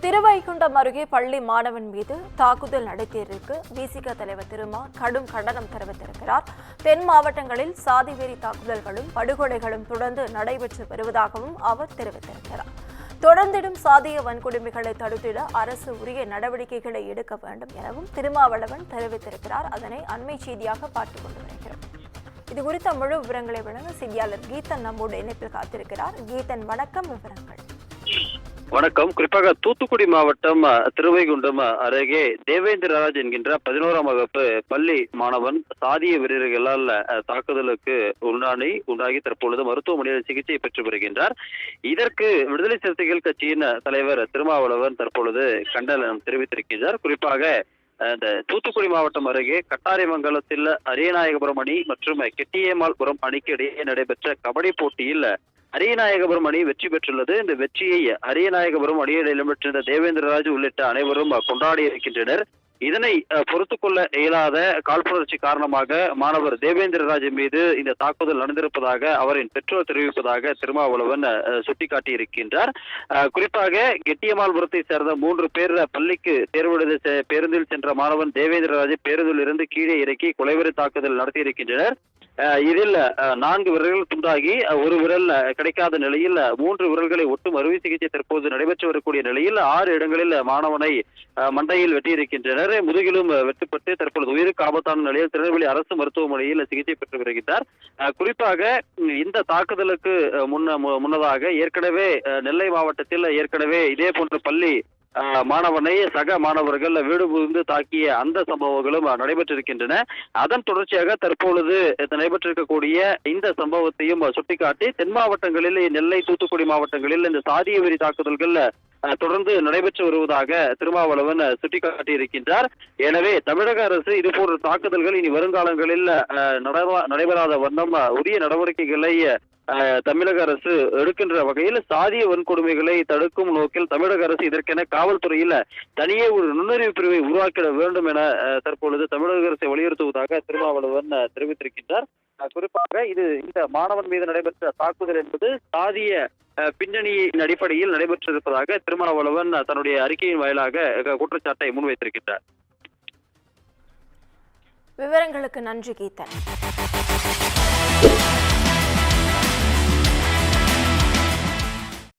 திருவைகுண்டம் அருகே பள்ளி மாணவன் மீது தாக்குதல் நடத்தியதற்கு விசிக தலைவர் திருமா கடும் கண்டனம் தெரிவித்திருக்கிறார். தென் மாவட்டங்களில் சாதிவெறி தாக்குதல்களும் படுகொலைகளும் தொடர்ந்து நடைபெற்று வருவதாகவும் அவர் தெரிவித்திருக்கிறார். தொடர்ந்திடும் சாதிய வன்கொடுமைகளை தடுத்திட அரசு உரிய நடவடிக்கைகளை எடுக்க வேண்டும் எனவும் திருமாவளவன் தெரிவித்திருக்கிறார். அதனை அண்மை செய்தியாக பார்த்துக் கொண்டு வருகிறோம். இதுகுறித்த முழு விவரங்களை வழங்க செய்தியாளர் கீதன் நம்மோடு இணைப்பில் காத்திருக்கிறார். கீதன், வணக்கம். விவரங்கள். வணக்கம். குறிப்பாக தூத்துக்குடி மாவட்டம் திருவைகுண்டம் அருகே தேவேந்திரராஜ் என்கின்ற 11ஆம் வகுப்பு பள்ளி மாணவன் சாதிய வீரர்களால் தாக்குதலுக்கு உண்டாகி தற்பொழுது மருத்துவமனையில் சிகிச்சை பெற்று வருகின்றார். இதற்கு விடுதலை சிறுத்தைகள் கட்சியின் தலைவர் திருமாவளவன் தற்பொழுது கண்டனம் தெரிவித்திருக்கின்றார். குறிப்பாக இந்த தூத்துக்குடி மாவட்டம் அருகே கட்டாரிமங்கலத்தில் அரியநாயகபுரம் அணி மற்றும் கெட்டியம்மாள்புரம் அணிக்கு இடையே நடைபெற்ற கபடி போட்டியில் அரியநாயகபுரம் அணி வெற்றி பெற்றுள்ளது. இந்த வெற்றியை அரியநாயகபுரம் அணியில் இடம்பெற்றிருந்த தேவேந்திரராஜ் உள்ளிட்ட அனைவரும் கொண்டாடி இருக்கின்றனர். இதனை பொறுத்துக் கொள்ள இயலாத காழ்ப்புணர்ச்சி காரணமாக மாணவர் தேவேந்திரராஜ் மீது இந்த தாக்குதல் நடந்திருப்பதாக அவரின் பெற்றோர் தெரிவிப்பதாக திருமாவளவன் சுட்டிக்காட்டி இருக்கின்றார். குறிப்பாக கெட்டியம்மாள்புரத்தை சேர்ந்த 3 பேர் பள்ளிக்கு தேர்வெழுத பேருந்தில் சென்ற மாணவன் தேவேந்திரராஜை பேருந்தில் இருந்து கீழே இறக்கி கொலைவெறி தாக்குதல் நடத்தியிருக்கின்றனர். இதில் 4 விரல்கள் துண்டாகி ஒரு விரல் கிடைக்காத நிலையில் 3 விரல்களை ஒட்டும் அறுவை சிகிச்சை தற்போது நடைபெற்று வரக்கூடிய நிலையில் 6 இடங்களில் மாணவனை மண்டையில் வெட்டியிருக்கின்றனர். முதுகிலும் வெட்டுப்பட்டு தற்பொழுது உயிருக்கு ஆபத்தான நிலையில் திருநெல்வேலி அரசு மருத்துவமனையில் சிகிச்சை பெற்று வருகின்றார். குறிப்பாக இந்த தாக்குதலுக்கு முன்னதாக ஏற்கனவே நெல்லை மாவட்டத்தில் ஏற்கனவே இதே போன்ற பள்ளி மாணவனை சக மாணவர்கள் வீடு புகுந்து தாக்கிய அந்த சம்பவங்களும் நடைபெற்றிருக்கின்றன. அதன் தொடர்ச்சியாக தற்பொழுது நடைபெற்றிருக்கக்கூடிய இந்த சம்பவத்தையும் சுட்டிக்காட்டி தென் மாவட்டங்களில் நெல்லை தூத்துக்குடி மாவட்டங்களில் இந்த சாதிய வெறி தாக்குதல்கள் தொடர்ந்து நடைபெற்று வருவதாக திருமாவளவன் சுட்டிக்காட்டி இருக்கின்றார். எனவே தமிழக அரசு இதுபோன்ற தாக்குதல்கள் இனி வருங்காலங்களில் நடைபெறாத வண்ணம் உரிய நடவடிக்கைகளை தமிழக அரசு எடுக்கின்ற வகையில் சாதிய வன்கொடுமைகளை தடுக்கும் நோக்கில் தமிழக அரசு இதற்கென காவல்துறையில் தனியே ஒரு நுண்ணறிவு பிரிவை உருவாக்கிட வேண்டும் என தற்பொழுது தமிழக அரசை வலியுறுத்துவதாக திருமாவளவன் தெரிவித்திருக்கின்றார். குறிப்பாக இந்த மாணவன் மீது நடைபெற்ற தாக்குதல் என்பது சாதிய பின்னணியின் அடிப்படையில் நடைபெற்றிருப்பதாக திருமாவளவன் தன்னுடைய அறிக்கையின் வாயிலாக குற்றச்சாட்டை முன்வைத்திருக்கின்றார். விவரங்களுக்கு நன்றி கீதன்.